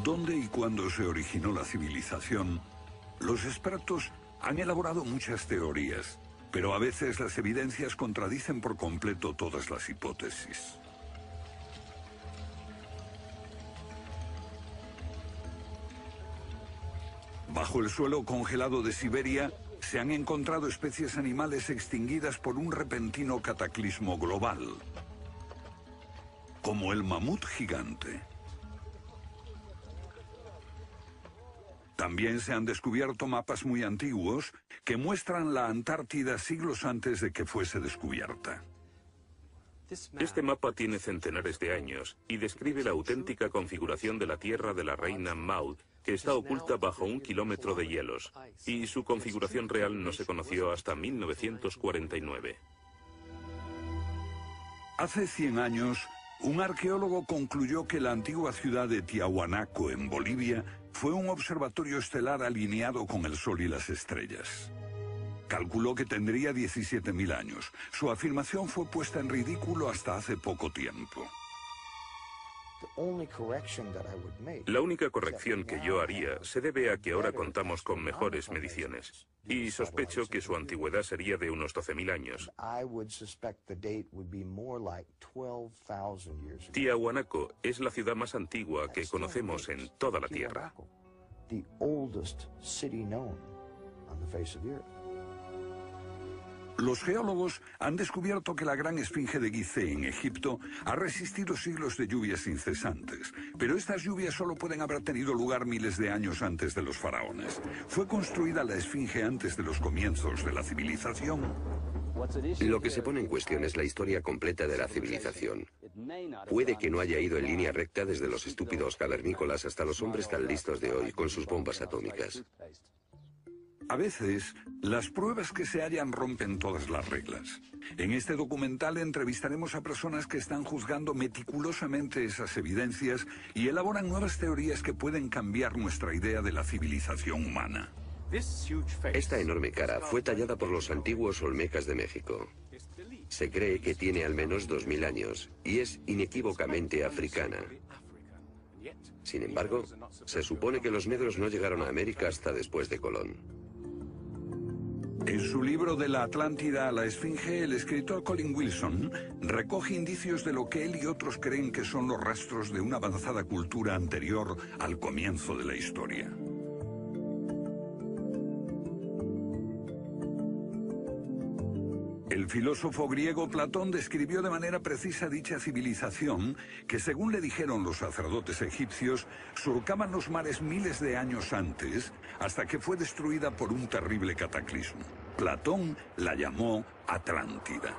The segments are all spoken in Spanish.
¿Dónde y cuándo se originó la civilización? Los expertos han elaborado muchas teorías, pero a veces las evidencias contradicen por completo todas las hipótesis. Bajo el suelo congelado de Siberia se han encontrado especies animales extinguidas por un repentino cataclismo global, como el mamut gigante. También se han descubierto mapas muy antiguos que muestran la Antártida siglos antes de que fuese descubierta. Este mapa tiene centenares de años y describe la auténtica configuración de la Tierra de la reina Maud, que está oculta bajo 1 kilómetro de hielos, y su configuración real no se conoció hasta 1949. Hace 100 años, un arqueólogo concluyó que la antigua ciudad de Tiahuanaco, en Bolivia, fue un observatorio estelar alineado con el Sol y las estrellas. Calculó que tendría 17.000 años. Su afirmación fue puesta en ridículo hasta hace poco tiempo. La única corrección que yo haría se debe a que ahora contamos con mejores mediciones, y sospecho que su antigüedad sería de unos 12.000 años. Tiahuanaco es la ciudad más antigua que conocemos en toda la Tierra. Los geólogos han descubierto que la gran esfinge de Gizeh en Egipto ha resistido siglos de lluvias incesantes, pero estas lluvias solo pueden haber tenido lugar miles de años antes de los faraones. ¿Fue construida la esfinge antes de los comienzos de la civilización? Lo que se pone en cuestión es la historia completa de la civilización. Puede que no haya ido en línea recta desde los estúpidos cavernícolas hasta los hombres tan listos de hoy con sus bombas atómicas. A veces, las pruebas que se hallan rompen todas las reglas. En este documental entrevistaremos a personas que están juzgando meticulosamente esas evidencias y elaboran nuevas teorías que pueden cambiar nuestra idea de la civilización humana. Esta enorme cara fue tallada por los antiguos olmecas de México. Se cree que tiene al menos 2.000 años y es inequívocamente africana. Sin embargo, se supone que los negros no llegaron a América hasta después de Colón. En su libro De la Atlántida a la Esfinge, el escritor Colin Wilson recoge indicios de lo que él y otros creen que son los rastros de una avanzada cultura anterior al comienzo de la historia. El filósofo griego Platón describió de manera precisa dicha civilización que, según le dijeron los sacerdotes egipcios, surcaban los mares miles de años antes, hasta que fue destruida por un terrible cataclismo. Platón la llamó Atlántida.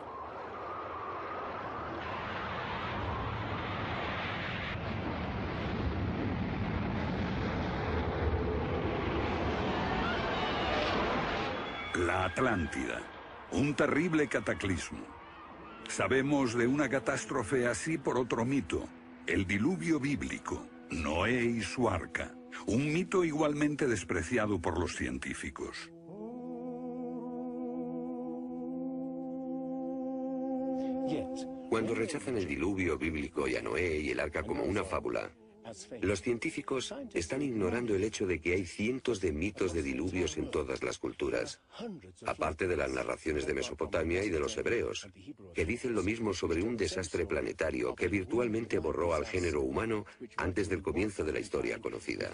La Atlántida. Un terrible cataclismo. Sabemos de una catástrofe así por otro mito, el diluvio bíblico, Noé y su arca, un mito igualmente despreciado por los científicos. Cuando rechazan el diluvio bíblico y a Noé y el arca como una fábula, los científicos están ignorando el hecho de que hay cientos de mitos de diluvios en todas las culturas, aparte de las narraciones de Mesopotamia y de los hebreos, que dicen lo mismo sobre un desastre planetario que virtualmente borró al género humano antes del comienzo de la historia conocida.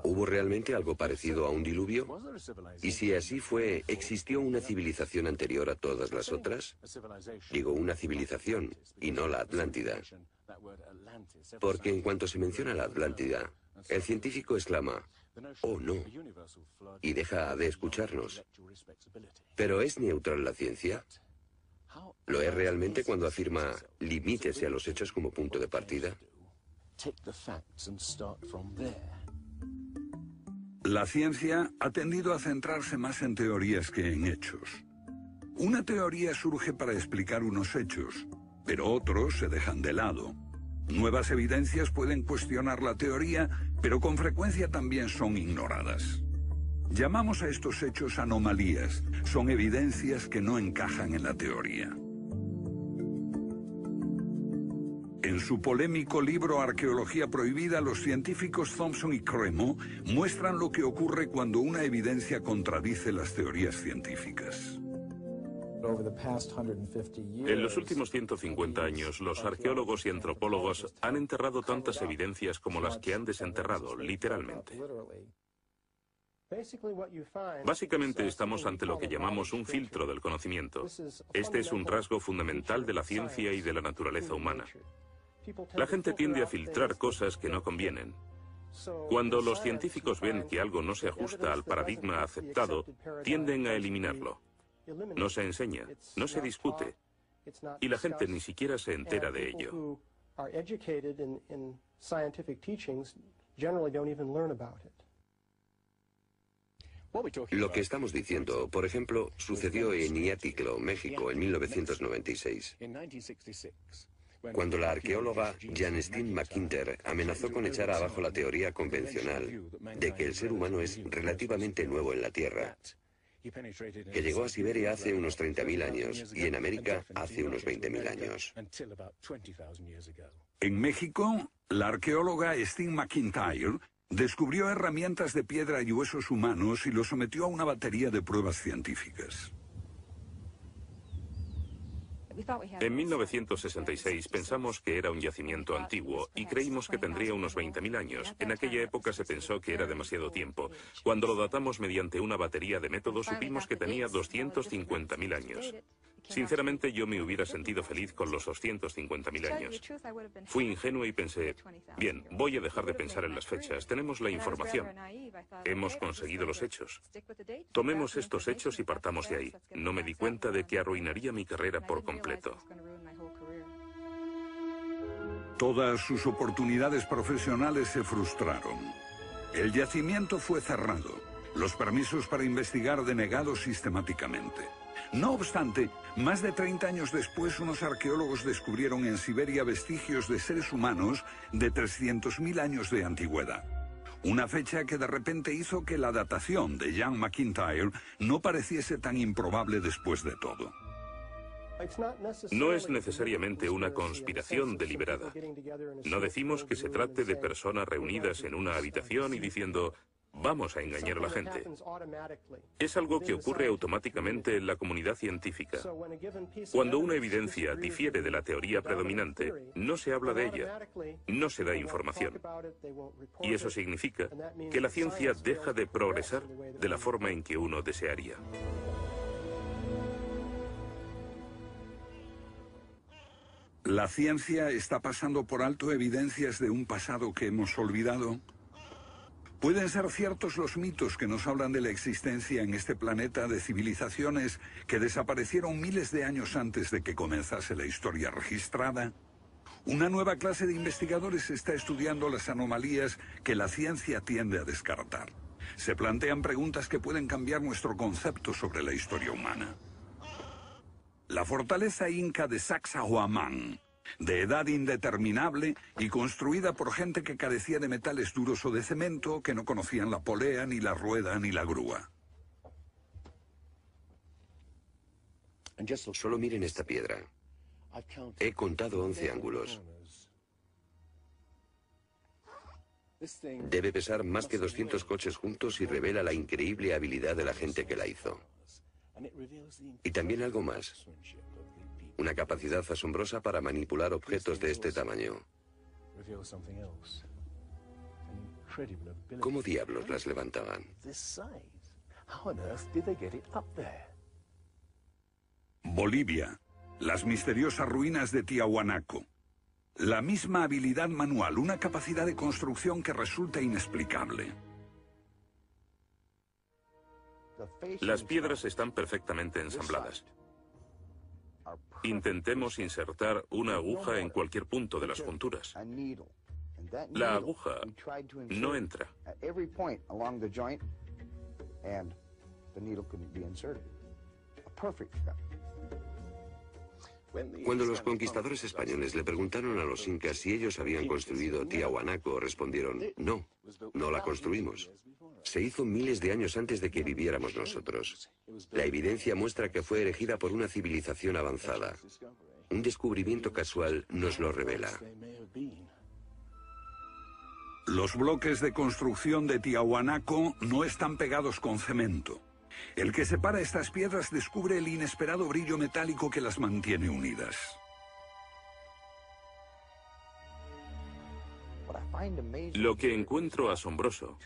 ¿Hubo realmente algo parecido a un diluvio? Y si así fue, ¿existió una civilización anterior a todas las otras? Digo una civilización, y no la Atlántida. Porque en cuanto se menciona la Atlántida, el científico exclama, «Oh, no», y deja de escucharnos. ¿Pero es neutral la ciencia? ¿Lo es realmente cuando afirma «limítese a los hechos como punto de partida»? La ciencia ha tendido a centrarse más en teorías que en hechos. Una teoría surge para explicar unos hechos, pero otros se dejan de lado. Nuevas evidencias pueden cuestionar la teoría, pero con frecuencia también son ignoradas. Llamamos a estos hechos anomalías. Son evidencias que no encajan en la teoría. En su polémico libro Arqueología Prohibida, los científicos Thompson y Cremo muestran lo que ocurre cuando una evidencia contradice las teorías científicas. En los últimos 150 años, los arqueólogos y antropólogos han enterrado tantas evidencias como las que han desenterrado, literalmente. Básicamente estamos ante lo que llamamos un filtro del conocimiento. Este es un rasgo fundamental de la ciencia y de la naturaleza humana. La gente tiende a filtrar cosas que no convienen. Cuando los científicos ven que algo no se ajusta al paradigma aceptado, tienden a eliminarlo. No se enseña, no se discute, y la gente ni siquiera se entera de ello. Lo que estamos diciendo, por ejemplo, sucedió en Iatliclo, México, en 1996. Cuando la arqueóloga Janestine McIntyre amenazó con echar abajo la teoría convencional de que el ser humano es relativamente nuevo en la Tierra, que llegó a Siberia hace unos 30.000 años y en América hace unos 20.000 años. En México, la arqueóloga Stine McIntyre descubrió herramientas de piedra y huesos humanos y los sometió a una batería de pruebas científicas. En 1966 pensamos que era un yacimiento antiguo y creímos que tendría unos 20.000 años. En aquella época se pensó que era demasiado tiempo. Cuando lo datamos mediante una batería de métodos supimos que tenía 250.000 años. Sinceramente yo me hubiera sentido feliz con los 250.000 años. Fui ingenuo y pensé, bien, voy a dejar de pensar en las fechas. Tenemos la información. Hemos conseguido los hechos. Tomemos estos hechos y partamos de ahí. No me di cuenta de que arruinaría mi carrera por completo. Todas sus oportunidades profesionales se frustraron. El yacimiento fue cerrado. Los permisos para investigar denegados sistemáticamente. No obstante, más de 30 años después, unos arqueólogos descubrieron en Siberia vestigios de seres humanos de 300.000 años de antigüedad. Una fecha que de repente hizo que la datación de Jan McIntyre no pareciese tan improbable después de todo. No es necesariamente una conspiración deliberada. No decimos que se trate de personas reunidas en una habitación y diciendo, vamos a engañar a la gente. Es algo que ocurre automáticamente en la comunidad científica. Cuando una evidencia difiere de la teoría predominante, no se habla de ella, no se da información. Y eso significa que la ciencia deja de progresar de la forma en que uno desearía. ¿La ciencia está pasando por alto evidencias de un pasado que hemos olvidado? ¿Pueden ser ciertos los mitos que nos hablan de la existencia en este planeta de civilizaciones que desaparecieron miles de años antes de que comenzase la historia registrada? Una nueva clase de investigadores está estudiando las anomalías que la ciencia tiende a descartar. Se plantean preguntas que pueden cambiar nuestro concepto sobre la historia humana. La fortaleza inca de Sacsayhuamán, de edad indeterminable y construida por gente que carecía de metales duros o de cemento, que no conocían la polea, ni la rueda, ni la grúa. Solo miren esta piedra. He contado 11 ángulos. Debe pesar más que 200 coches juntos y revela la increíble habilidad de la gente que la hizo. Y también algo más. Una capacidad asombrosa para manipular objetos de este tamaño. ¿Cómo diablos las levantaban? Bolivia. Las misteriosas ruinas de Tiahuanaco. La misma habilidad manual, una capacidad de construcción que resulta inexplicable. Las piedras están perfectamente ensambladas. Intentemos insertar una aguja en cualquier punto de las junturas. La aguja no entra. Cuando los conquistadores españoles le preguntaron a los incas si ellos habían construido Tiahuanaco, respondieron, no, no la construimos. Se hizo miles de años antes de que viviéramos nosotros. La evidencia muestra que fue erigida por una civilización avanzada. Un descubrimiento casual nos lo revela. Los bloques de construcción de Tiahuanaco no están pegados con cemento. El que separa estas piedras descubre el inesperado brillo metálico que las mantiene unidas. Lo que encuentro asombroso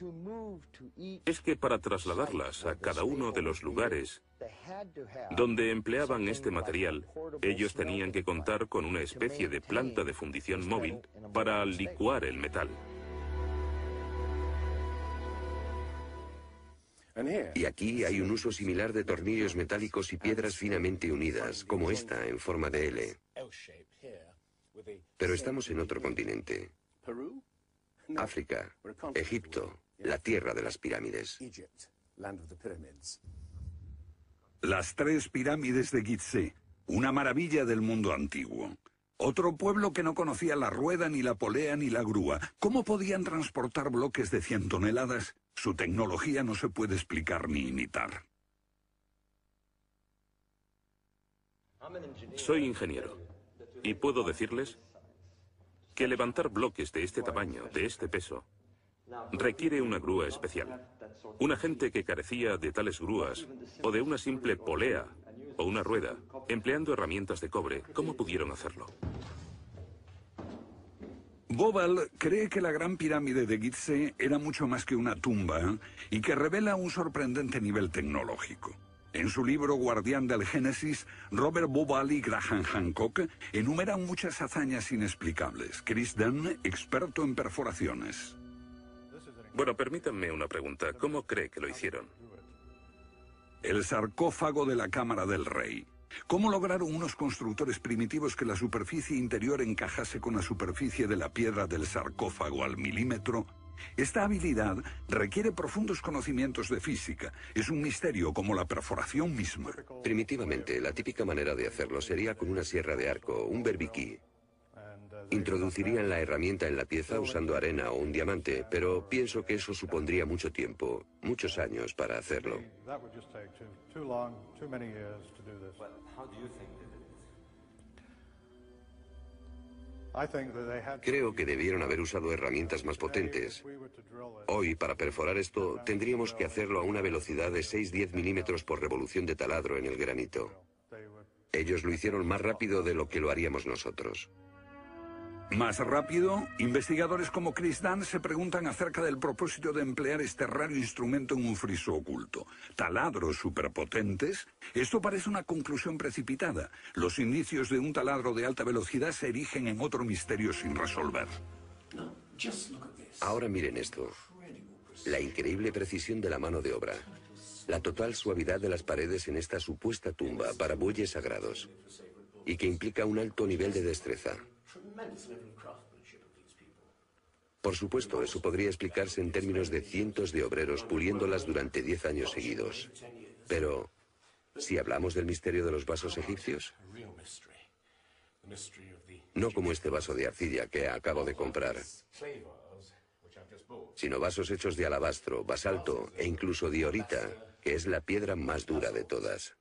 es que para trasladarlas a cada uno de los lugares donde empleaban este material, ellos tenían que contar con una especie de planta de fundición móvil para licuar el metal. Y aquí hay un uso similar de tornillos metálicos y piedras finamente unidas, como esta en forma de L. Pero estamos en otro continente. África, Egipto, la tierra de las pirámides. Las 3 pirámides de Gizeh, una maravilla del mundo antiguo. Otro pueblo que no conocía la rueda, ni la polea, ni la grúa. ¿Cómo podían transportar bloques de 100 toneladas? Su tecnología no se puede explicar ni imitar. Soy ingeniero y puedo decirles que levantar bloques de este tamaño, de este peso, requiere una grúa especial. Una gente que carecía de tales grúas o de una simple polea o una rueda, empleando herramientas de cobre, ¿cómo pudieron hacerlo? Bobal cree que la Gran Pirámide de Gizeh era mucho más que una tumba y que revela un sorprendente nivel tecnológico. En su libro Guardián del Génesis, Robert Bobal y Graham Hancock enumeran muchas hazañas inexplicables. Chris Dunn, experto en perforaciones. Bueno, permítanme una pregunta. ¿Cómo cree que lo hicieron? El sarcófago de la Cámara del Rey. ¿Cómo lograron unos constructores primitivos que la superficie interior encajase con la superficie de la piedra del sarcófago al milímetro? Esta habilidad requiere profundos conocimientos de física. Es un misterio como la perforación misma. Primitivamente, la típica manera de hacerlo sería con una sierra de arco, un berbiquí. Introducirían la herramienta en la pieza usando arena o un diamante, pero pienso que eso supondría mucho tiempo, muchos años para hacerlo. Creo que debieron haber usado herramientas más potentes. Hoy, para perforar esto, tendríamos que hacerlo a una velocidad de 6-10 milímetros por revolución de taladro en el granito. Ellos lo hicieron más rápido de lo que lo haríamos nosotros. Más rápido, investigadores como Chris Dunn se preguntan acerca del propósito de emplear este raro instrumento en un friso oculto. Taladros superpotentes. Esto parece una conclusión precipitada. Los indicios de un taladro de alta velocidad se erigen en otro misterio sin resolver. Ahora miren esto. La increíble precisión de la mano de obra. La total suavidad de las paredes en esta supuesta tumba para bueyes sagrados. Y que implica un alto nivel de destreza. Por supuesto, eso podría explicarse en términos de cientos de obreros puliéndolas durante 10 años seguidos. Pero, si hablamos del misterio de los vasos egipcios, no como este vaso de arcilla que acabo de comprar, sino vasos hechos de alabastro, basalto e incluso diorita, que es la piedra más dura de todas.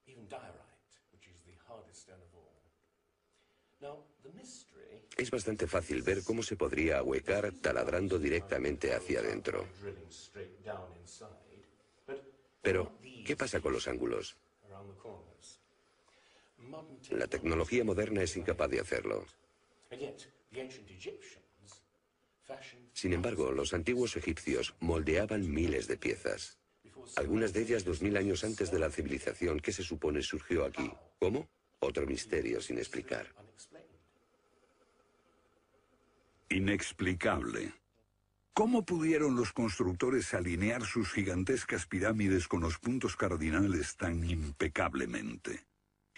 Es bastante fácil ver cómo se podría ahuecar taladrando directamente hacia adentro. Pero, ¿qué pasa con los ángulos? La tecnología moderna es incapaz de hacerlo. Sin embargo, los antiguos egipcios moldeaban miles de piezas. Algunas de ellas 2000 años antes de la civilización que se supone surgió aquí. ¿Cómo? Otro misterio sin explicar. Inexplicable. ¿Cómo pudieron los constructores alinear sus gigantescas pirámides con los puntos cardinales tan impecablemente?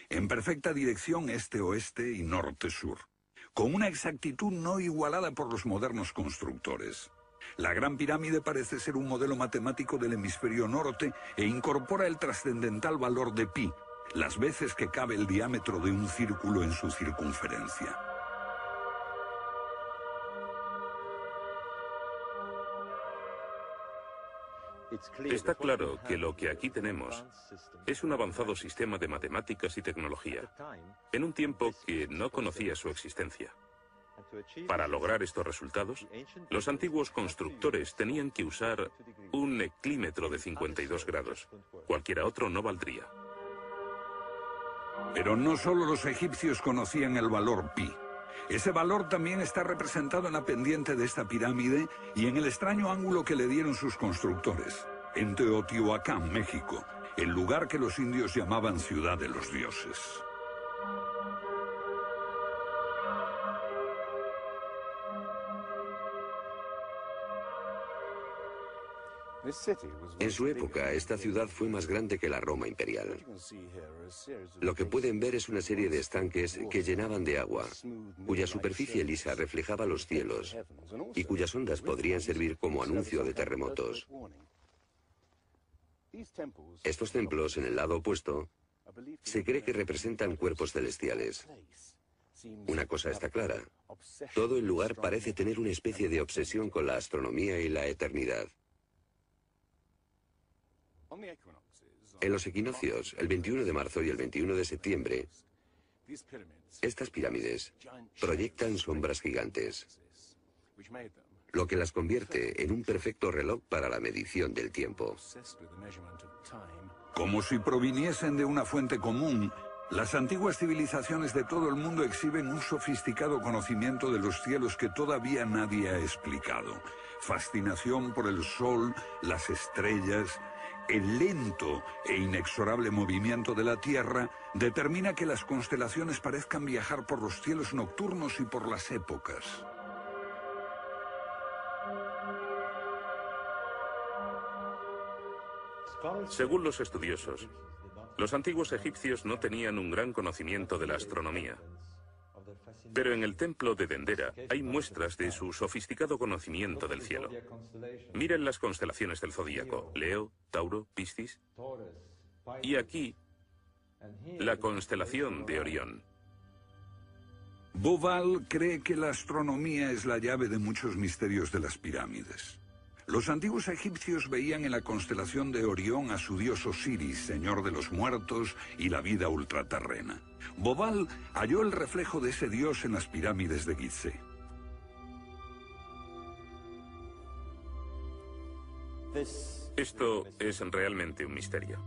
En perfecta dirección este-oeste y norte-sur, con una exactitud no igualada por los modernos constructores. La Gran Pirámide parece ser un modelo matemático del hemisferio norte e incorpora el trascendental valor de pi, las veces que cabe el diámetro de un círculo en su circunferencia. Está claro que lo que aquí tenemos es un avanzado sistema de matemáticas y tecnología, en un tiempo que no conocía su existencia. Para lograr estos resultados, los antiguos constructores tenían que usar un eclímetro de 52 grados. Cualquiera otro no valdría. Pero no solo los egipcios conocían el valor pi. Ese valor también está representado en la pendiente de esta pirámide y en el extraño ángulo que le dieron sus constructores, en Teotihuacán, México, el lugar que los indios llamaban Ciudad de los Dioses. En su época, esta ciudad fue más grande que la Roma imperial. Lo que pueden ver es una serie de estanques que llenaban de agua, cuya superficie lisa reflejaba los cielos y cuyas ondas podrían servir como anuncio de terremotos. Estos templos, en el lado opuesto, se cree que representan cuerpos celestiales. Una cosa está clara: todo el lugar parece tener una especie de obsesión con la astronomía y la eternidad. En los equinoccios, el 21 de marzo y el 21 de septiembre, estas pirámides proyectan sombras gigantes, lo que las convierte en un perfecto reloj para la medición del tiempo. Como si proviniesen de una fuente común, las antiguas civilizaciones de todo el mundo exhiben un sofisticado conocimiento de los cielos que todavía nadie ha explicado. Fascinación por el sol, las estrellas. El lento e inexorable movimiento de la Tierra determina que las constelaciones parezcan viajar por los cielos nocturnos y por las épocas. Según los estudiosos, los antiguos egipcios no tenían un gran conocimiento de la astronomía. Pero en el templo de Dendera hay muestras de su sofisticado conocimiento del cielo. Miren las constelaciones del zodíaco: Leo, Tauro, Piscis. Y aquí, la constelación de Orión. Bauval cree que la astronomía es la llave de muchos misterios de las pirámides. Los antiguos egipcios veían en la constelación de Orión a su dios Osiris, señor de los muertos y la vida ultraterrena. Bauval halló el reflejo de ese dios en las pirámides de Gizeh. Esto es realmente un misterio.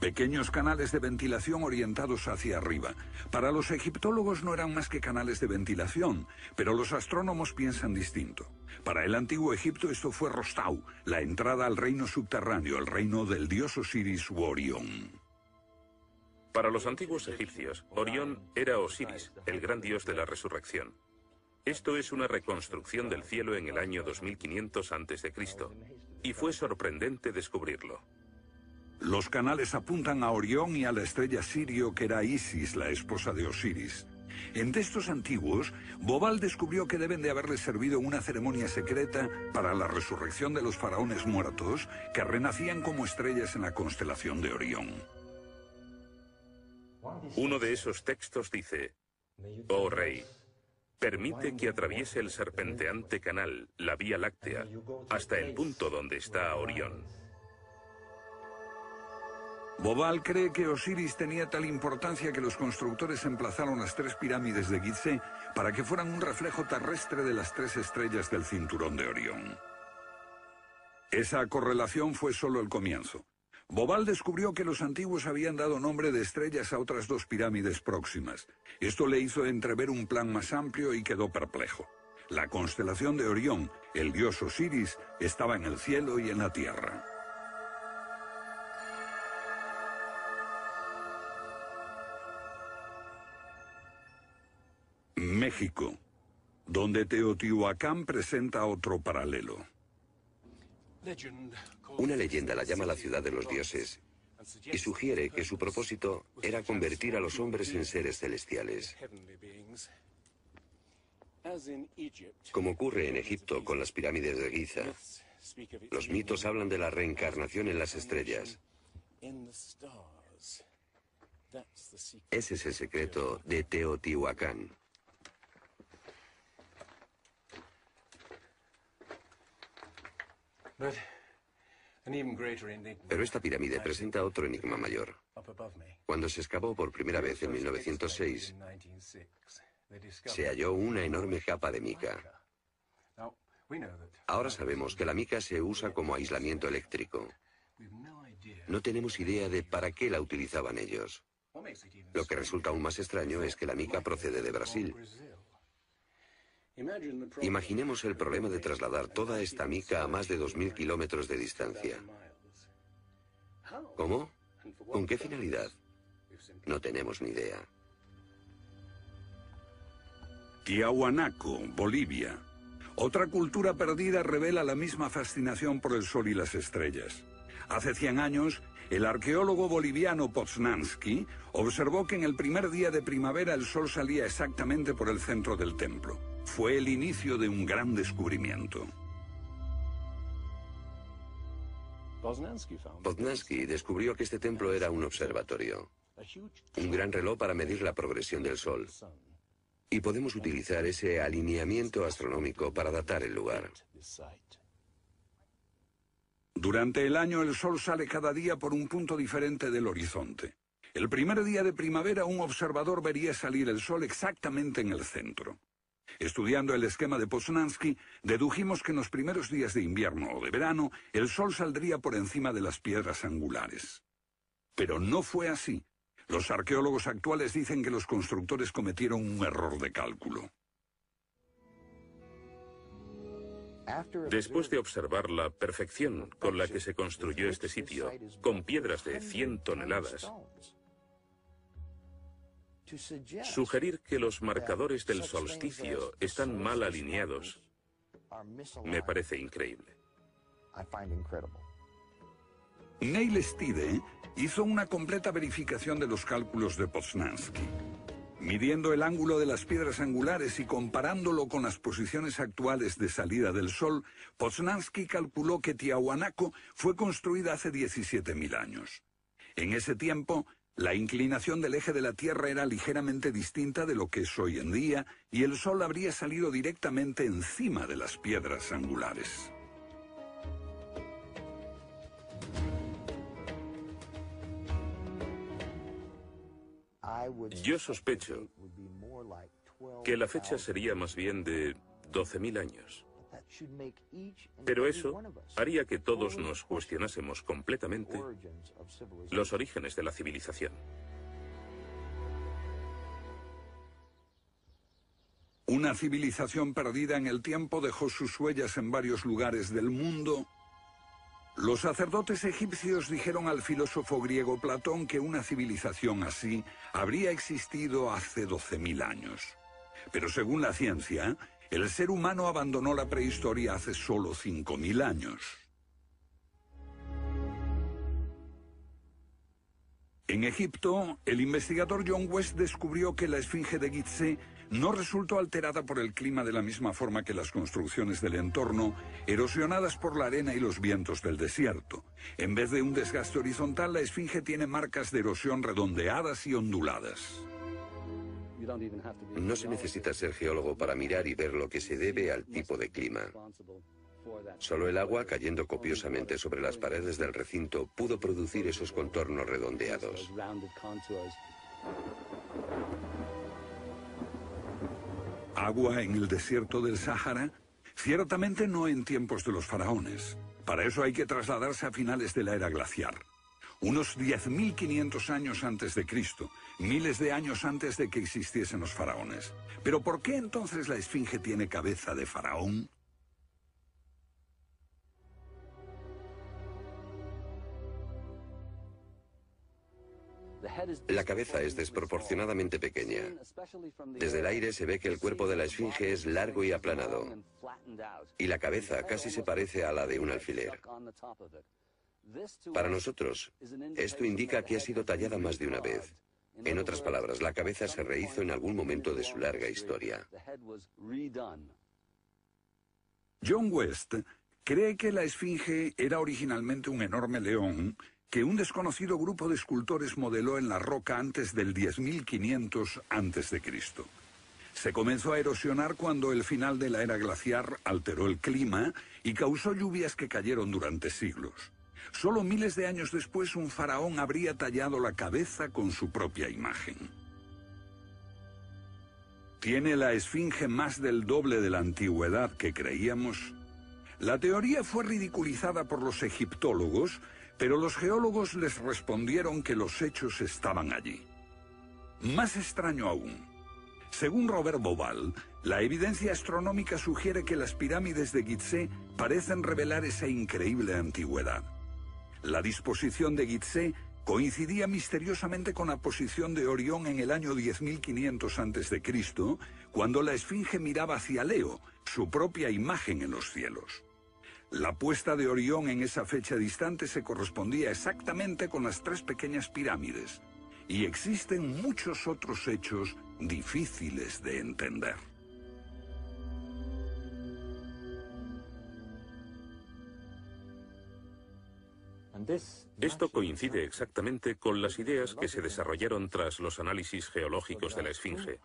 Pequeños canales de ventilación orientados hacia arriba. Para los egiptólogos no eran más que canales de ventilación, pero los astrónomos piensan distinto. Para el antiguo Egipto esto fue Rostau, la entrada al reino subterráneo, el reino del dios Osiris u Orión. Para los antiguos egipcios, Orión era Osiris, el gran dios de la resurrección. Esto es una reconstrucción del cielo en el año 2500 a.C., y fue sorprendente descubrirlo. Los canales apuntan a Orión y a la estrella Sirio, que era Isis, la esposa de Osiris. En textos antiguos, Bauval descubrió que deben de haberle servido una ceremonia secreta para la resurrección de los faraones muertos, que renacían como estrellas en la constelación de Orión. Uno de esos textos dice: «Oh rey, permite que atraviese el serpenteante canal, la Vía Láctea, hasta el punto donde está Orión». Bauval cree que Osiris tenía tal importancia que los constructores emplazaron las tres pirámides de Gizeh para que fueran un reflejo terrestre de las tres estrellas del cinturón de Orión. Esa correlación fue solo el comienzo. Bauval descubrió que los antiguos habían dado nombre de estrellas a otras dos pirámides próximas. Esto le hizo entrever un plan más amplio y quedó perplejo. La constelación de Orión, el dios Osiris, estaba en el cielo y en la tierra. México, donde Teotihuacán presenta otro paralelo. Una leyenda la llama la ciudad de los dioses y sugiere que su propósito era convertir a los hombres en seres celestiales. Como ocurre en Egipto con las pirámides de Giza, los mitos hablan de la reencarnación en las estrellas. Ese es el secreto de Teotihuacán. Pero esta pirámide presenta otro enigma mayor. Cuando se excavó por primera vez en 1906, se halló una enorme capa de mica. Ahora sabemos que la mica se usa como aislamiento eléctrico. No tenemos idea de para qué la utilizaban ellos. Lo que resulta aún más extraño es que la mica procede de Brasil. Imaginemos el problema de trasladar toda esta mica a más de 2000 kilómetros de distancia. ¿Cómo? ¿Con qué finalidad? No tenemos ni idea. Tiahuanaco, Bolivia. Otra cultura perdida revela la misma fascinación por el sol y las estrellas. Hace 100 años, el arqueólogo boliviano Poznański observó que en el primer día de primavera el sol salía exactamente por el centro del templo. Fue el inicio de un gran descubrimiento. Poznański descubrió que este templo era un observatorio, un gran reloj para medir la progresión del sol. Y podemos utilizar ese alineamiento astronómico para datar el lugar. Durante el año el sol sale cada día por un punto diferente del horizonte. El primer día de primavera un observador vería salir el sol exactamente en el centro. Estudiando el esquema de Poznański, dedujimos que en los primeros días de invierno o de verano el sol saldría por encima de las piedras angulares. Pero no fue así. Los arqueólogos actuales dicen que los constructores cometieron un error de cálculo. Después de observar la perfección con la que se construyó este sitio, con piedras de 100 toneladas, sugerir que los marcadores del solsticio están mal alineados me parece increíble. Neil Stide hizo una completa verificación de los cálculos de Poznański. Midiendo el ángulo de las piedras angulares y comparándolo con las posiciones actuales de salida del sol, Poznański calculó que Tiahuanaco fue construida hace 17.000 años. En ese tiempo, la inclinación del eje de la Tierra era ligeramente distinta de lo que es hoy en día, y el sol habría salido directamente encima de las piedras angulares. Yo sospecho que la fecha sería más bien de 12.000 años. Pero eso haría que todos nos cuestionásemos completamente los orígenes de la civilización. Una civilización perdida en el tiempo dejó sus huellas en varios lugares del mundo. Los sacerdotes egipcios dijeron al filósofo griego Platón que una civilización así habría existido hace 12.000 años. Pero según la ciencia, el ser humano abandonó la prehistoria hace solo 5.000 años. En Egipto, el investigador John West descubrió que la esfinge de Gizeh no resultó alterada por el clima de la misma forma que las construcciones del entorno, erosionadas por la arena y los vientos del desierto. En vez de un desgaste horizontal, la esfinge tiene marcas de erosión redondeadas y onduladas. No se necesita ser geólogo para mirar y ver lo que se debe al tipo de clima. Solo el agua cayendo copiosamente sobre las paredes del recinto pudo producir esos contornos redondeados. ¿Agua en el desierto del Sáhara? Ciertamente no en tiempos de los faraones. Para eso hay que trasladarse a finales de la era glaciar. Unos 10.500 años antes de Cristo, miles de años antes de que existiesen los faraones. ¿Pero por qué entonces la esfinge tiene cabeza de faraón? La cabeza es desproporcionadamente pequeña. Desde el aire se ve que el cuerpo de la esfinge es largo y aplanado, y la cabeza casi se parece a la de un alfiler. Para nosotros, esto indica que ha sido tallada más de una vez. En otras palabras, la cabeza se rehizo en algún momento de su larga historia. John West cree que la esfinge era originalmente un enorme león que un desconocido grupo de escultores modeló en la roca antes del 10.500 a.C. Se comenzó a erosionar cuando el final de la era glaciar alteró el clima y causó lluvias que cayeron durante siglos. Solo miles de años después un faraón habría tallado la cabeza con su propia imagen. ¿Tiene la esfinge más del doble de la antigüedad que creíamos? La teoría fue ridiculizada por los egiptólogos, pero los geólogos les respondieron que los hechos estaban allí. Más extraño aún, según Robert Bauval, la evidencia astronómica sugiere que las pirámides de Gizeh parecen revelar esa increíble antigüedad. La disposición de Gizeh coincidía misteriosamente con la posición de Orión en el año 10.500 a.C., cuando la esfinge miraba hacia Leo, su propia imagen en los cielos. La puesta de Orión en esa fecha distante se correspondía exactamente con las tres pequeñas pirámides, y existen muchos otros hechos difíciles de entender. Esto coincide exactamente con las ideas que se desarrollaron tras los análisis geológicos de la esfinge.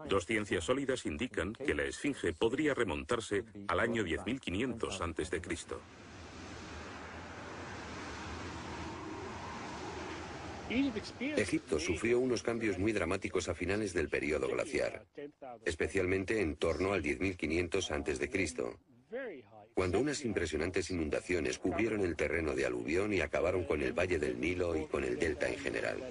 Dos ciencias sólidas indican que la esfinge podría remontarse al año 10.500 a.C. Egipto sufrió unos cambios muy dramáticos a finales del período glaciar, especialmente en torno al 10.500 a.C., cuando unas impresionantes inundaciones cubrieron el terreno de aluvión y acabaron con el valle del Nilo y con el delta en general.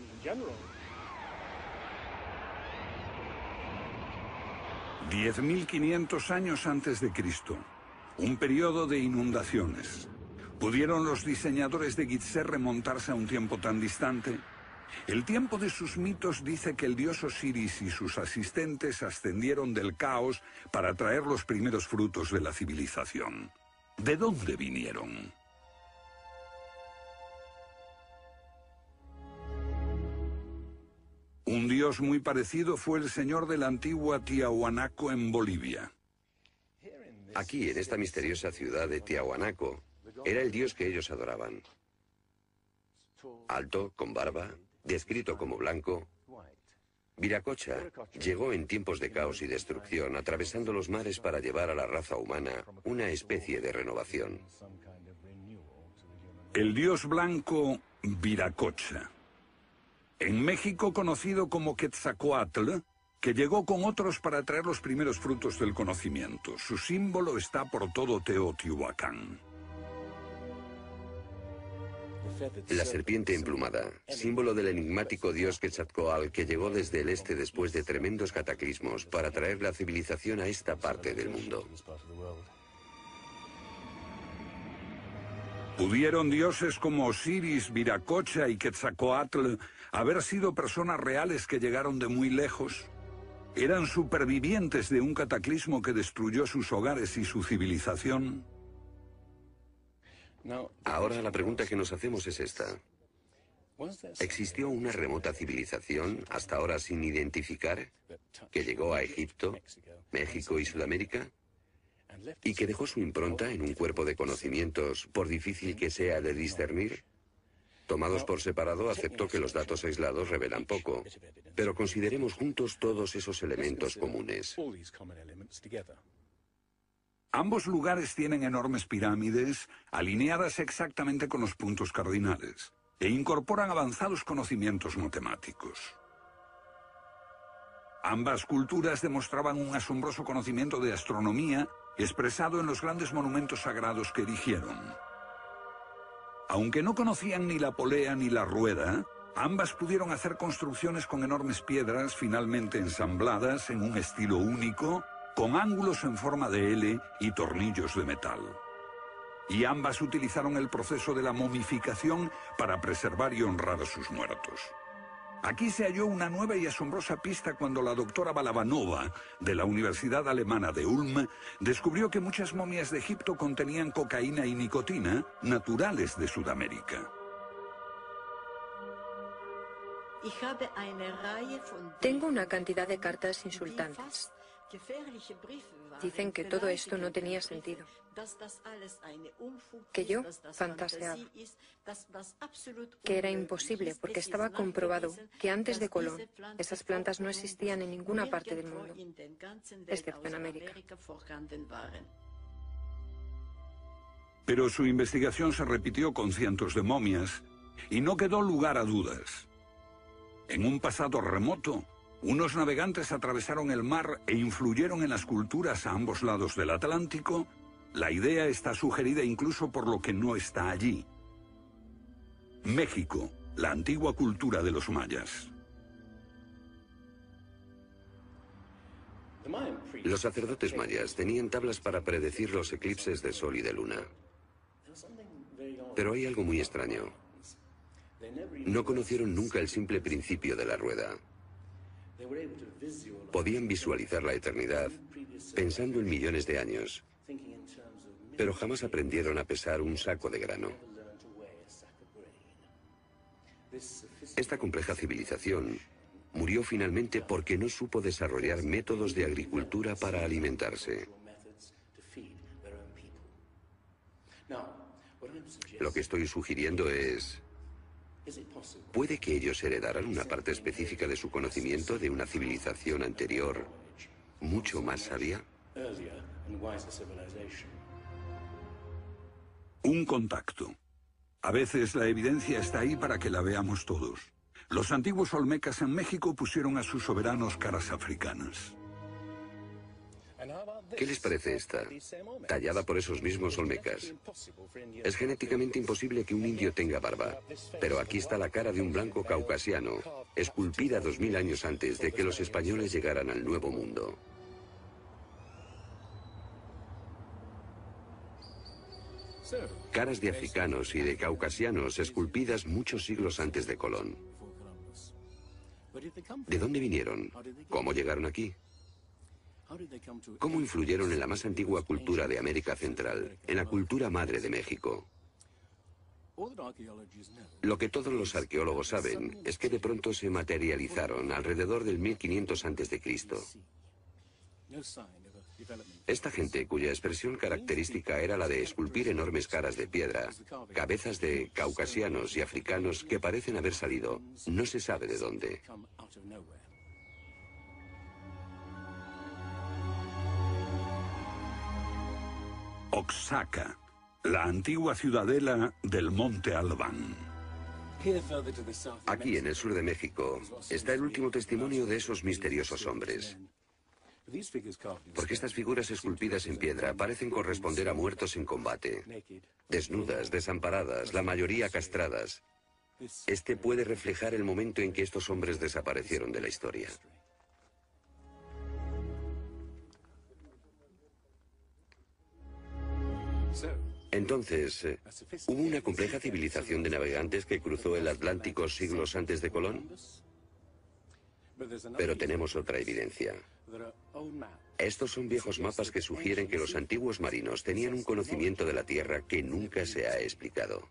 «10.500 años antes de Cristo, un periodo de inundaciones. ¿Pudieron los diseñadores de Gizeh remontarse a un tiempo tan distante? El tiempo de sus mitos dice que el dios Osiris y sus asistentes ascendieron del caos para traer los primeros frutos de la civilización. ¿De dónde vinieron? Un dios muy parecido fue el señor de la antigua Tiahuanaco en Bolivia. Aquí, en esta misteriosa ciudad de Tiahuanaco, era el dios que ellos adoraban. Alto, con barba, descrito como blanco, Viracocha llegó en tiempos de caos y destrucción, atravesando los mares para llevar a la raza humana una especie de renovación. El dios blanco Viracocha. En México conocido como Quetzalcóatl, que llegó con otros para traer los primeros frutos del conocimiento. Su símbolo está por todo Teotihuacán. La serpiente emplumada, símbolo del enigmático dios Quetzalcóatl que llegó desde el este después de tremendos cataclismos para traer la civilización a esta parte del mundo. ¿Pudieron dioses como Osiris, Viracocha y Quetzalcóatl haber sido personas reales que llegaron de muy lejos? ¿Eran supervivientes de un cataclismo que destruyó sus hogares y su civilización? Ahora la pregunta que nos hacemos es esta. ¿Existió una remota civilización, hasta ahora sin identificar, que llegó a Egipto, México y Sudamérica? ¿Y que dejó su impronta en un cuerpo de conocimientos, por difícil que sea de discernir? Tomados por separado, acepto que los datos aislados revelan poco, pero consideremos juntos todos esos elementos comunes. Ambos lugares tienen enormes pirámides, alineadas exactamente con los puntos cardinales, e incorporan avanzados conocimientos matemáticos. Ambas culturas demostraban un asombroso conocimiento de astronomía, expresado en los grandes monumentos sagrados que erigieron. Aunque no conocían ni la polea ni la rueda, ambas pudieron hacer construcciones con enormes piedras finalmente ensambladas en un estilo único, con ángulos en forma de L y tornillos de metal. Y ambas utilizaron el proceso de la momificación para preservar y honrar a sus muertos. Aquí se halló una nueva y asombrosa pista cuando la doctora Balabanova, de la Universidad Alemana de Ulm, descubrió que muchas momias de Egipto contenían cocaína y nicotina, naturales de Sudamérica. Tengo una cantidad de cartas insultantes. Dicen que todo esto no tenía sentido, que yo fantaseaba, que era imposible porque estaba comprobado que antes de Colón esas plantas no existían en ninguna parte del mundo, excepto en América. Pero su investigación se repitió con cientos de momias y no quedó lugar a dudas. En un pasado remoto, unos navegantes atravesaron el mar e influyeron en las culturas a ambos lados del Atlántico. La idea está sugerida incluso por lo que no está allí. México, la antigua cultura de los mayas. Los sacerdotes mayas tenían tablas para predecir los eclipses de sol y de luna. Pero hay algo muy extraño. No conocieron nunca el simple principio de la rueda. Podían visualizar la eternidad pensando en millones de años, pero jamás aprendieron a pesar un saco de grano. Esta compleja civilización murió finalmente porque no supo desarrollar métodos de agricultura para alimentarse. Lo que estoy sugiriendo es... ¿puede que ellos heredaran una parte específica de su conocimiento de una civilización anterior, mucho más sabia? Un contacto. A veces la evidencia está ahí para que la veamos todos. Los antiguos olmecas en México pusieron a sus soberanos caras africanas. ¿Qué les parece esta? Tallada por esos mismos olmecas. Es genéticamente imposible que un indio tenga barba, pero aquí está la cara de un blanco caucasiano, esculpida 2000 años antes de que los españoles llegaran al Nuevo Mundo. Caras de africanos y de caucasianos esculpidas muchos siglos antes de Colón. ¿De dónde vinieron? ¿Cómo llegaron aquí? ¿Cómo influyeron en la más antigua cultura de América Central, en la cultura madre de México? Lo que todos los arqueólogos saben es que de pronto se materializaron alrededor del 1500 a.C. Esta gente, cuya expresión característica era la de esculpir enormes caras de piedra, cabezas de caucasianos y africanos que parecen haber salido, no se sabe de dónde. Oaxaca, la antigua ciudadela del Monte Albán. Aquí, en el sur de México, está el último testimonio de esos misteriosos hombres. Porque estas figuras esculpidas en piedra parecen corresponder a muertos en combate, desnudas, desamparadas, la mayoría castradas. Este puede reflejar el momento en que estos hombres desaparecieron de la historia. Entonces, ¿hubo una compleja civilización de navegantes que cruzó el Atlántico siglos antes de Colón? Pero tenemos otra evidencia. Estos son viejos mapas que sugieren que los antiguos marinos tenían un conocimiento de la Tierra que nunca se ha explicado.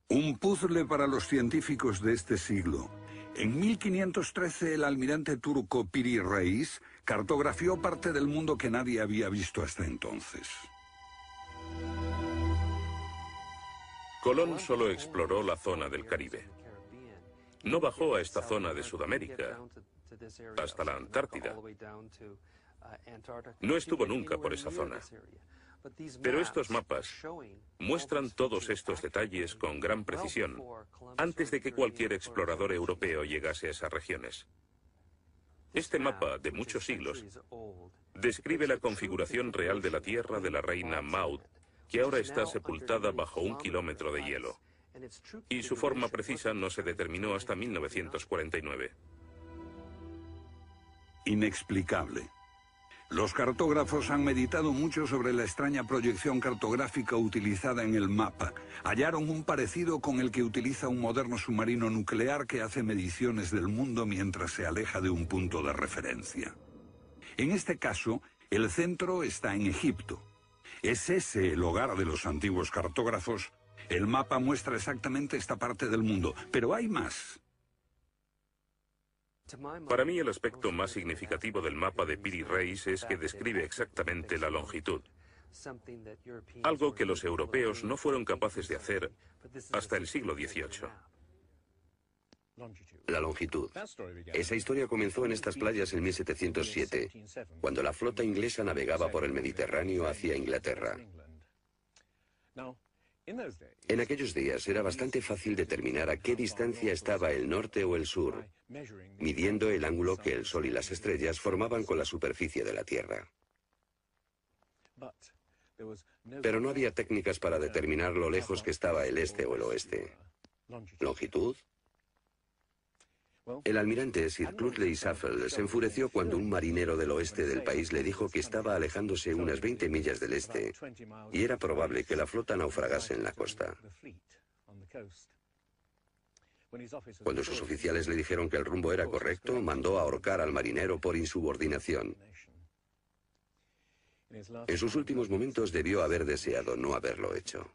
Un puzzle para los científicos de este siglo. En 1513 el almirante turco Piri Reis cartografió parte del mundo que nadie había visto hasta entonces. Colón solo exploró la zona del Caribe. No bajó a esta zona de Sudamérica, hasta la Antártida. No estuvo nunca por esa zona. Pero estos mapas muestran todos estos detalles con gran precisión, antes de que cualquier explorador europeo llegase a esas regiones. Este mapa, de muchos siglos, describe la configuración real de la tierra de la reina Maud, que ahora está sepultada bajo 1 kilómetro de hielo. Y su forma precisa no se determinó hasta 1949. Inexplicable. Los cartógrafos han meditado mucho sobre la extraña proyección cartográfica utilizada en el mapa. Hallaron un parecido con el que utiliza un moderno submarino nuclear que hace mediciones del mundo mientras se aleja de un punto de referencia. En este caso, el centro está en Egipto. ¿Es ese el hogar de los antiguos cartógrafos? El mapa muestra exactamente esta parte del mundo, pero hay más. Para mí el aspecto más significativo del mapa de Piri Reis es que describe exactamente la longitud. Algo que los europeos no fueron capaces de hacer hasta el siglo XVIII. La longitud. Esa historia comenzó en estas playas en 1707, cuando la flota inglesa navegaba por el Mediterráneo hacia Inglaterra. En aquellos días era bastante fácil determinar a qué distancia estaba el norte o el sur, midiendo el ángulo que el Sol y las estrellas formaban con la superficie de la Tierra. Pero no había técnicas para determinar lo lejos que estaba el este o el oeste. ¿Longitud? El almirante Sir Clutley Safell se enfureció cuando un marinero del oeste del país le dijo que estaba alejándose unas 20 millas del este y era probable que la flota naufragase en la costa. Cuando sus oficiales le dijeron que el rumbo era correcto, mandó ahorcar al marinero por insubordinación. En sus últimos momentos debió haber deseado no haberlo hecho.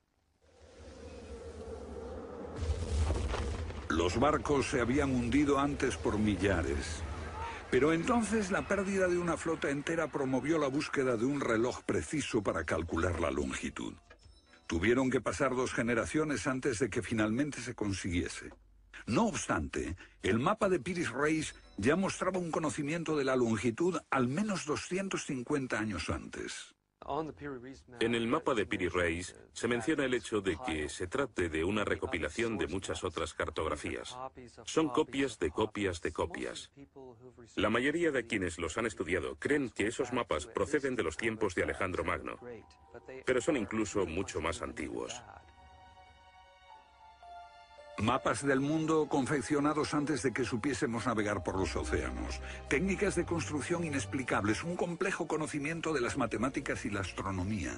Los barcos se habían hundido antes por millares. Pero entonces la pérdida de una flota entera promovió la búsqueda de un reloj preciso para calcular la longitud. Tuvieron que pasar 2 generaciones antes de que finalmente se consiguiese. No obstante, el mapa de Piri-Reis ya mostraba un conocimiento de la longitud al menos 250 años antes. En el mapa de Piri-Reis se menciona el hecho de que se trate de una recopilación de muchas otras cartografías. Son copias de copias de copias. La mayoría de quienes los han estudiado creen que esos mapas proceden de los tiempos de Alejandro Magno, pero son incluso mucho más antiguos. Mapas del mundo confeccionados antes de que supiésemos navegar por los océanos. Técnicas de construcción inexplicables, un complejo conocimiento de las matemáticas y la astronomía.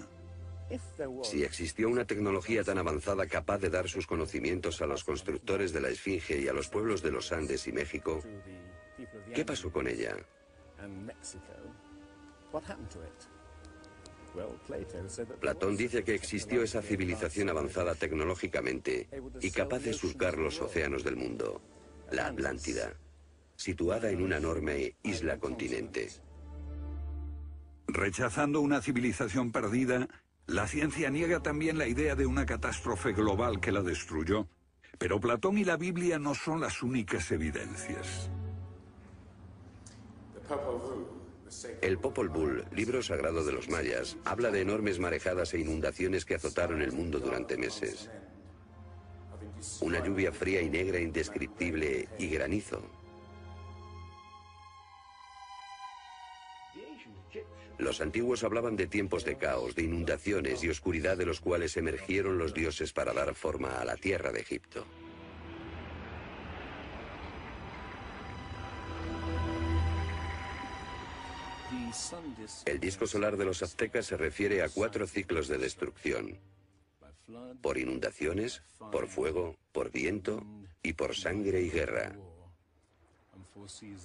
Si existió una tecnología tan avanzada capaz de dar sus conocimientos a los constructores de la Esfinge y a los pueblos de los Andes y México, ¿qué pasó con ella? Platón dice que existió esa civilización avanzada tecnológicamente y capaz de surcar los océanos del mundo, la Atlántida, situada en una enorme isla-continente. Rechazando una civilización perdida, la ciencia niega también la idea de una catástrofe global que la destruyó. Pero Platón y la Biblia no son las únicas evidencias. El Popol Vuh, libro sagrado de los mayas, habla de enormes marejadas e inundaciones que azotaron el mundo durante meses. Una lluvia fría y negra indescriptible y granizo. Los antiguos hablaban de tiempos de caos, de inundaciones y oscuridad de los cuales emergieron los dioses para dar forma a la tierra de Egipto. El disco solar de los aztecas se refiere a 4 ciclos de destrucción: por inundaciones, por fuego, por viento y por sangre y guerra.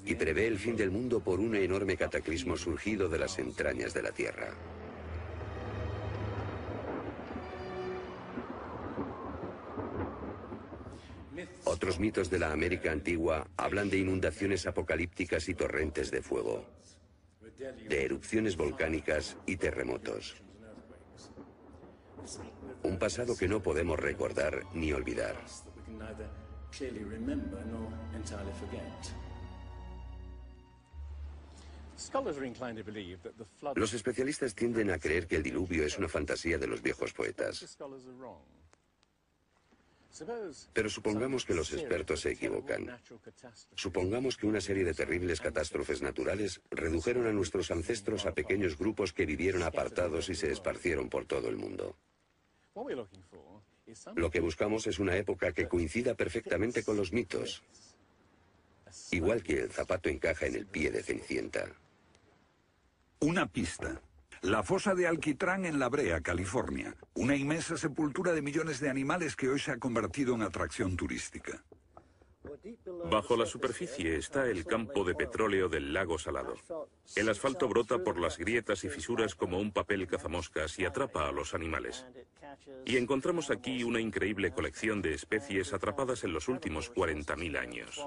Y prevé el fin del mundo por un enorme cataclismo surgido de las entrañas de la tierra. Otros mitos de la América antigua hablan de inundaciones apocalípticas y torrentes de fuego, de erupciones volcánicas y terremotos. Un pasado que no podemos recordar ni olvidar. Los especialistas tienden a creer que el diluvio es una fantasía de los viejos poetas. Pero supongamos que los expertos se equivocan. Supongamos que una serie de terribles catástrofes naturales redujeron a nuestros ancestros a pequeños grupos que vivieron apartados y se esparcieron por todo el mundo. Lo que buscamos es una época que coincida perfectamente con los mitos. Igual que el zapato encaja en el pie de Cenicienta. Una pista. La fosa de Alquitrán en La Brea, California. Una inmensa sepultura de millones de animales que hoy se ha convertido en atracción turística. Bajo la superficie está el campo de petróleo del lago Salado. El asfalto brota por las grietas y fisuras como un papel cazamoscas y atrapa a los animales. Y encontramos aquí una increíble colección de especies atrapadas en los últimos 40.000 años.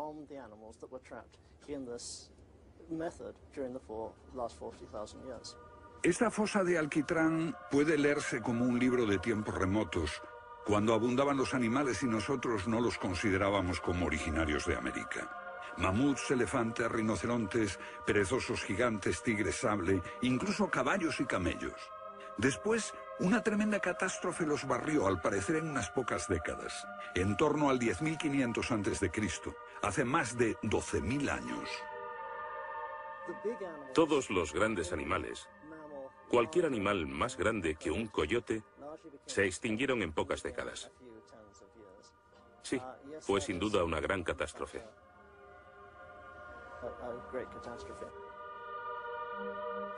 Esta fosa de Alquitrán puede leerse como un libro de tiempos remotos, cuando abundaban los animales y nosotros no los considerábamos como originarios de América. Mamuts, elefantes, rinocerontes, perezosos gigantes, tigres sable, incluso caballos y camellos. Después Una tremenda catástrofe los barrió, al parecer, en unas pocas décadas, en torno al 10.500 a.C., hace más de 12.000 años. Todos los grandes animales, cualquier animal más grande que un coyote, se extinguieron en pocas décadas. Sí, fue sin duda una gran catástrofe.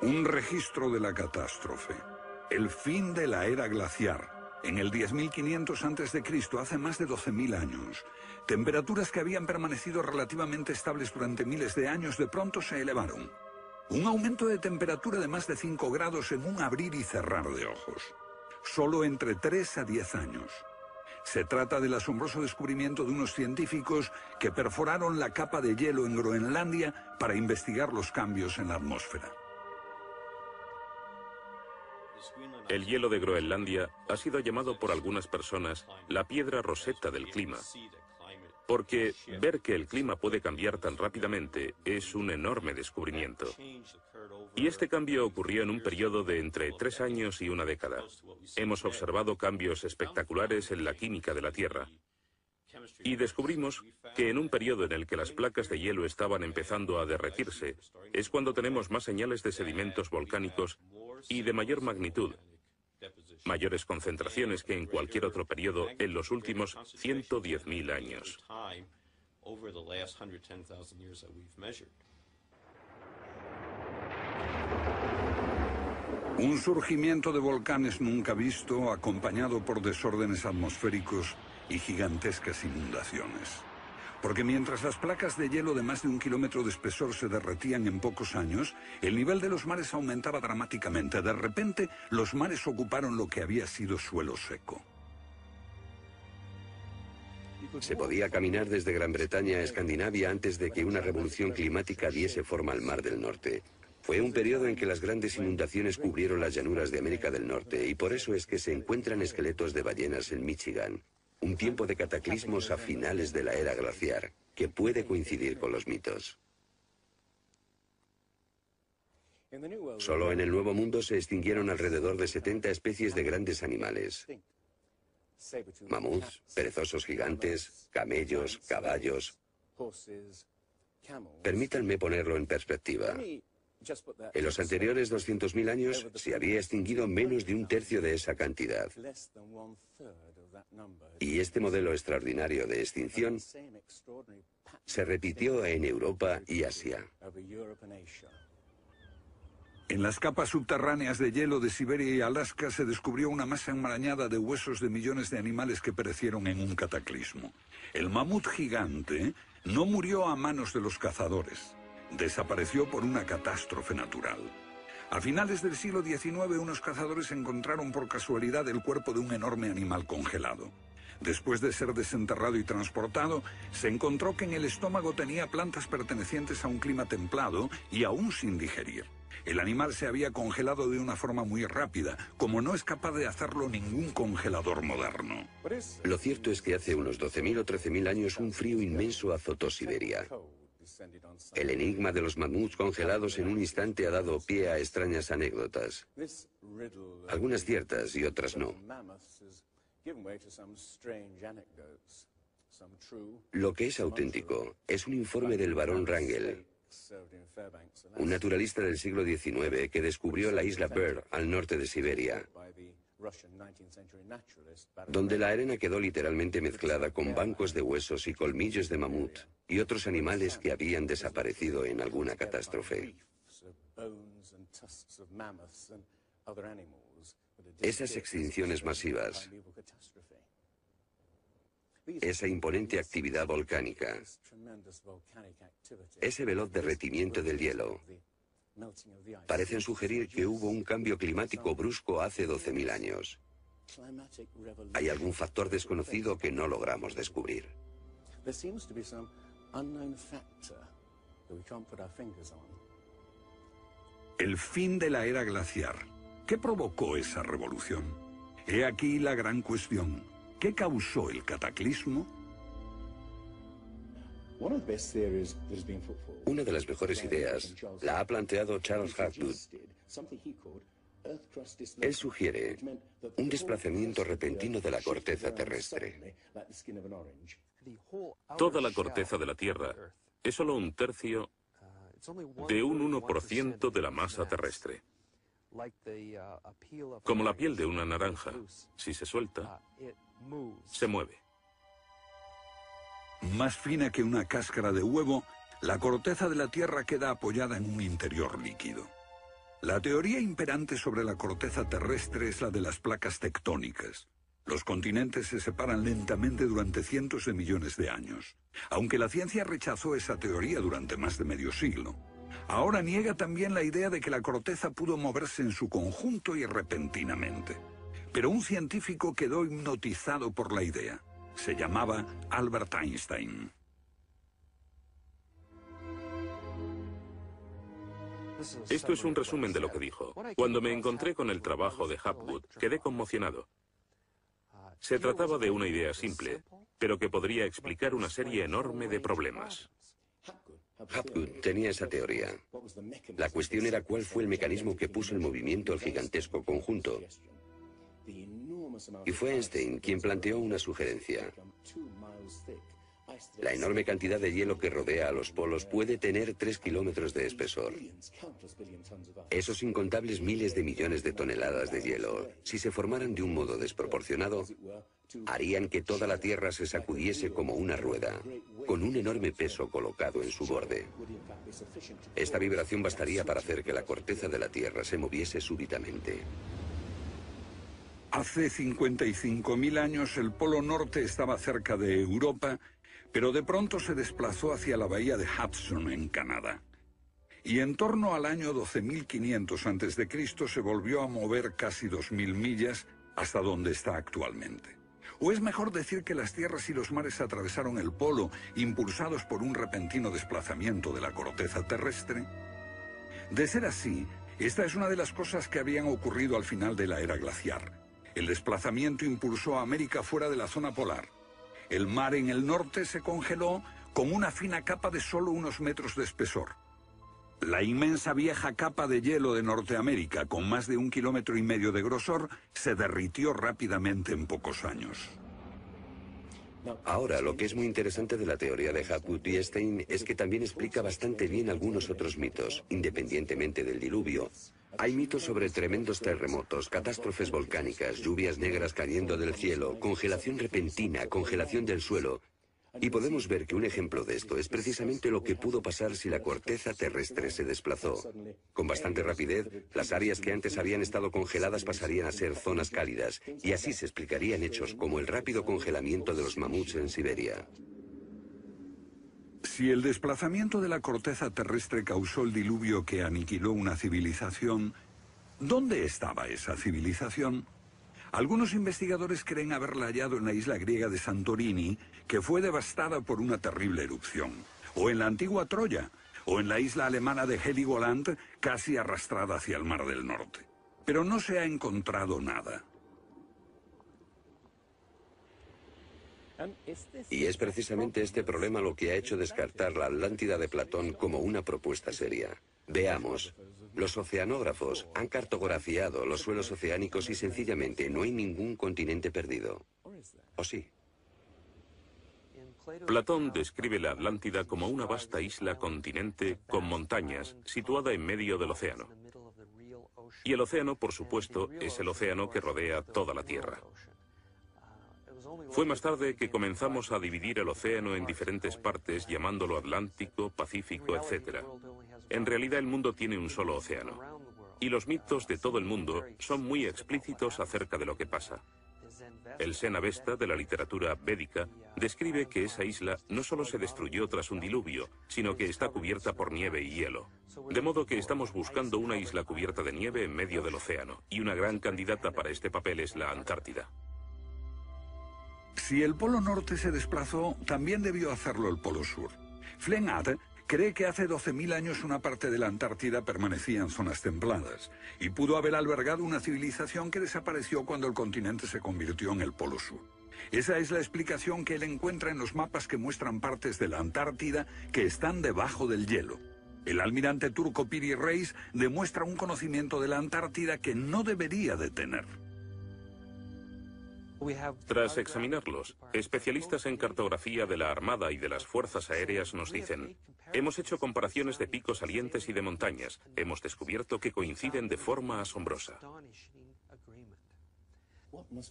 Un registro de la catástrofe. El fin de la era glaciar. En el 10.500 a.C., hace más de 12.000 años. Temperaturas que habían permanecido relativamente estables durante miles de años de pronto se elevaron. Un aumento de temperatura de más de 5 grados en un abrir y cerrar de ojos. Solo entre 3 a 10 años. Se trata del asombroso descubrimiento de unos científicos que perforaron la capa de hielo en Groenlandia para investigar los cambios en la atmósfera. El hielo de Groenlandia ha sido llamado por algunas personas la piedra roseta del clima, porque ver que el clima puede cambiar tan rápidamente es un enorme descubrimiento. Y este cambio ocurrió en un periodo de entre 3 años y una década. Hemos observado cambios espectaculares en la química de la Tierra. Y descubrimos que en un periodo en el que las placas de hielo estaban empezando a derretirse, es cuando tenemos más señales de sedimentos volcánicos y de mayor magnitud, mayores concentraciones que en cualquier otro periodo en los últimos 110.000 años. Un surgimiento de volcanes nunca visto, acompañado por desórdenes atmosféricos y gigantescas inundaciones. Porque mientras las placas de hielo de más de 1 kilómetro de espesor se derretían en pocos años, el nivel de los mares aumentaba dramáticamente. De repente, los mares ocuparon lo que había sido suelo seco. Se podía caminar desde Gran Bretaña a Escandinavia antes de que una revolución climática diese forma al Mar del Norte. Fue un periodo en que las grandes inundaciones cubrieron las llanuras de América del Norte, y por eso es que se encuentran esqueletos de ballenas en Michigan. Un tiempo de cataclismos a finales de la era glaciar, que puede coincidir con los mitos. Solo en el Nuevo Mundo se extinguieron alrededor de 70 especies de grandes animales. Mamuts, perezosos gigantes, camellos, caballos. Permítanme ponerlo en perspectiva. En los anteriores 200.000 años se había extinguido menos de 1/3 de esa cantidad. Y este modelo extraordinario de extinción se repitió en Europa y Asia. En las capas subterráneas de hielo de Siberia y Alaska se descubrió una masa enmarañada de huesos de millones de animales que perecieron en un cataclismo. El mamut gigante no murió a manos de los cazadores. Desapareció por una catástrofe natural. A finales del siglo XIX, unos cazadores encontraron por casualidad el cuerpo de un enorme animal congelado. Después de ser desenterrado y transportado, se encontró que en el estómago tenía plantas pertenecientes a un clima templado y aún sin digerir. El animal se había congelado de una forma muy rápida, como no es capaz de hacerlo ningún congelador moderno. Lo cierto es que hace unos 12.000 o 13.000 años un frío inmenso azotó Siberia. El enigma de los mamuts congelados en un instante ha dado pie a extrañas anécdotas. Algunas ciertas y otras no. Lo que es auténtico es un informe del barón Wrangel, un naturalista del siglo XIX que descubrió la isla Byrd al norte de Siberia, donde la arena quedó literalmente mezclada con bancos de huesos y colmillos de mamut y otros animales que habían desaparecido en alguna catástrofe. Esas extinciones masivas, esa imponente actividad volcánica, ese veloz derretimiento del hielo, parecen sugerir que hubo un cambio climático brusco hace 12.000 años. Hay algún factor desconocido que no logramos descubrir. El fin de la era glaciar. ¿Qué provocó esa revolución? He aquí la gran cuestión. ¿Qué causó el cataclismo? Una de las mejores ideas la ha planteado Charles Hapgood. Él sugiere un desplazamiento repentino de la corteza terrestre. Toda la corteza de la Tierra es solo un tercio de un 1% de la masa terrestre. Como la piel de una naranja, si se suelta, se mueve. Más fina que una cáscara de huevo, la corteza de la Tierra queda apoyada en un interior líquido. La teoría imperante sobre la corteza terrestre es la de las placas tectónicas. Los continentes se separan lentamente durante cientos de millones de años, aunque la ciencia rechazó esa teoría durante más de medio siglo. Ahora niega también la idea de que la corteza pudo moverse en su conjunto y repentinamente. Pero un científico quedó hipnotizado por la idea. Se llamaba Albert Einstein. Esto es un resumen de lo que dijo. Cuando me encontré con el trabajo de Hapgood, quedé conmocionado. Se trataba de una idea simple, pero que podría explicar una serie enorme de problemas. Hapgood tenía esa teoría. La cuestión era cuál fue el mecanismo que puso en movimiento el gigantesco conjunto. Y fue Einstein quien planteó una sugerencia. La enorme cantidad de hielo que rodea a los polos puede tener 3 kilómetros de espesor. Esos incontables miles de millones de toneladas de hielo, si se formaran de un modo desproporcionado, harían que toda la Tierra se sacudiese como una rueda, con un enorme peso colocado en su borde. Esta vibración bastaría para hacer que la corteza de la Tierra se moviese súbitamente. Hace 55.000 años el Polo Norte estaba cerca de Europa, pero de pronto se desplazó hacia la bahía de Hudson, en Canadá. Y en torno al año 12.500 a.C. se volvió a mover casi 2.000 millas hasta donde está actualmente. O es mejor decir que las tierras y los mares atravesaron el polo, impulsados por un repentino desplazamiento de la corteza terrestre. De ser así, esta es una de las cosas que habían ocurrido al final de la era glaciar. El desplazamiento impulsó a América fuera de la zona polar. El mar en el norte se congeló con una fina capa de solo unos metros de espesor. La inmensa vieja capa de hielo de Norteamérica, con más de 1,5 kilómetros de grosor, se derritió rápidamente en pocos años. Ahora, lo que es muy interesante de la teoría de Hapgood y Einstein es que también explica bastante bien algunos otros mitos, independientemente del diluvio. Hay mitos sobre tremendos terremotos, catástrofes volcánicas, lluvias negras cayendo del cielo, congelación repentina, congelación del suelo. Y podemos ver que un ejemplo de esto es precisamente lo que pudo pasar si la corteza terrestre se desplazó. Con bastante rapidez, las áreas que antes habían estado congeladas pasarían a ser zonas cálidas, y así se explicarían hechos como el rápido congelamiento de los mamuts en Siberia. Si el desplazamiento de la corteza terrestre causó el diluvio que aniquiló una civilización, ¿dónde estaba esa civilización? Algunos investigadores creen haberla hallado en la isla griega de Santorini, que fue devastada por una terrible erupción, o en la antigua Troya, o en la isla alemana de Heligoland, casi arrastrada hacia el Mar del Norte. Pero no se ha encontrado nada. Y es precisamente este problema lo que ha hecho descartar la Atlántida de Platón como una propuesta seria. Veamos. Los oceanógrafos han cartografiado los suelos oceánicos y sencillamente no hay ningún continente perdido. ¿O sí? Platón describe la Atlántida como una vasta isla-continente con montañas situada en medio del océano. Y el océano, por supuesto, es el océano que rodea toda la Tierra. Fue más tarde que comenzamos a dividir el océano en diferentes partes, llamándolo Atlántico, Pacífico, etc. En realidad el mundo tiene un solo océano. Y los mitos de todo el mundo son muy explícitos acerca de lo que pasa. El Sena-Vesta, de la literatura védica, describe que esa isla no solo se destruyó tras un diluvio, sino que está cubierta por nieve y hielo. De modo que estamos buscando una isla cubierta de nieve en medio del océano, y una gran candidata para este papel es la Antártida. Si el Polo Norte se desplazó, también debió hacerlo el Polo Sur. Flennat cree que hace 12.000 años una parte de la Antártida permanecía en zonas templadas y pudo haber albergado una civilización que desapareció cuando el continente se convirtió en el Polo Sur. Esa es la explicación que él encuentra en los mapas que muestran partes de la Antártida que están debajo del hielo. El almirante turco Piri Reis demuestra un conocimiento de la Antártida que no debería de tener. Tras examinarlos, especialistas en cartografía de la Armada y de las Fuerzas Aéreas nos dicen: hemos hecho comparaciones de picos salientes y de montañas. Hemos descubierto que coinciden de forma asombrosa.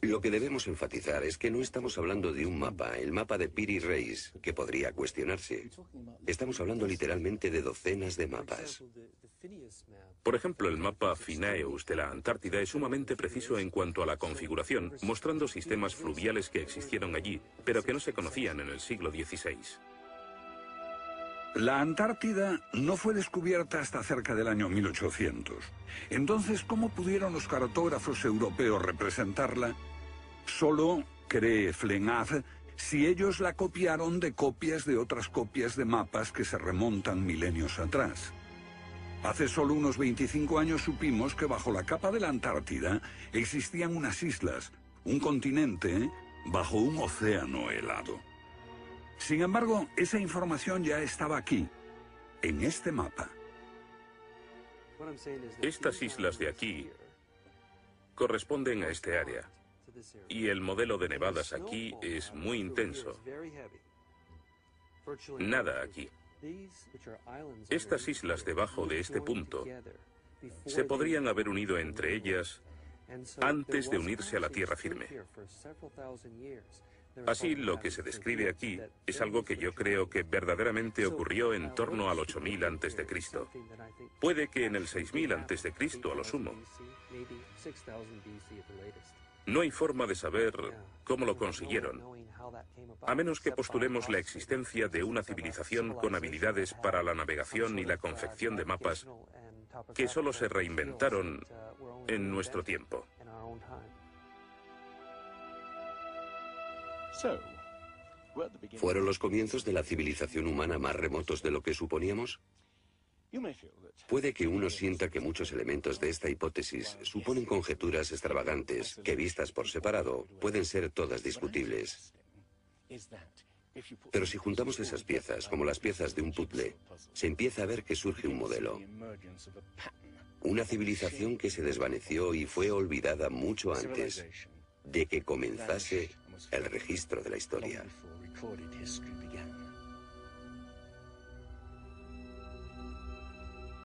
Lo que debemos enfatizar es que no estamos hablando de un mapa, el mapa de Piri Reis, que podría cuestionarse. Estamos hablando literalmente de docenas de mapas. Por ejemplo, el mapa Phineus de la Antártida es sumamente preciso en cuanto a la configuración, mostrando sistemas fluviales que existieron allí, pero que no se conocían en el siglo XVI. La Antártida no fue descubierta hasta cerca del año 1800. Entonces, ¿cómo pudieron los cartógrafos europeos representarla? Solo, cree Flenaz, si ellos la copiaron de copias de otras copias de mapas que se remontan milenios atrás. Hace solo unos 25 años supimos que bajo la capa de la Antártida existían unas islas, un continente bajo un océano helado. Sin embargo, esa información ya estaba aquí, en este mapa. Estas islas de aquí corresponden a este área, y el modelo de nevadas aquí es muy intenso. Nada aquí. Estas islas debajo de este punto se podrían haber unido entre ellas antes de unirse a la tierra firme. Así, lo que se describe aquí es algo que yo creo que verdaderamente ocurrió en torno al 8000 a.C. Puede que en el 6000 a.C. a lo sumo. No hay forma de saber cómo lo consiguieron, a menos que postulemos la existencia de una civilización con habilidades para la navegación y la confección de mapas que solo se reinventaron en nuestro tiempo. ¿Fueron los comienzos de la civilización humana más remotos de lo que suponíamos? Puede que uno sienta que muchos elementos de esta hipótesis suponen conjeturas extravagantes que, vistas por separado, pueden ser todas discutibles. Pero si juntamos esas piezas, como las piezas de un puzzle, se empieza a ver que surge un modelo. Una civilización que se desvaneció y fue olvidada mucho antes de que comenzase el registro de la historia.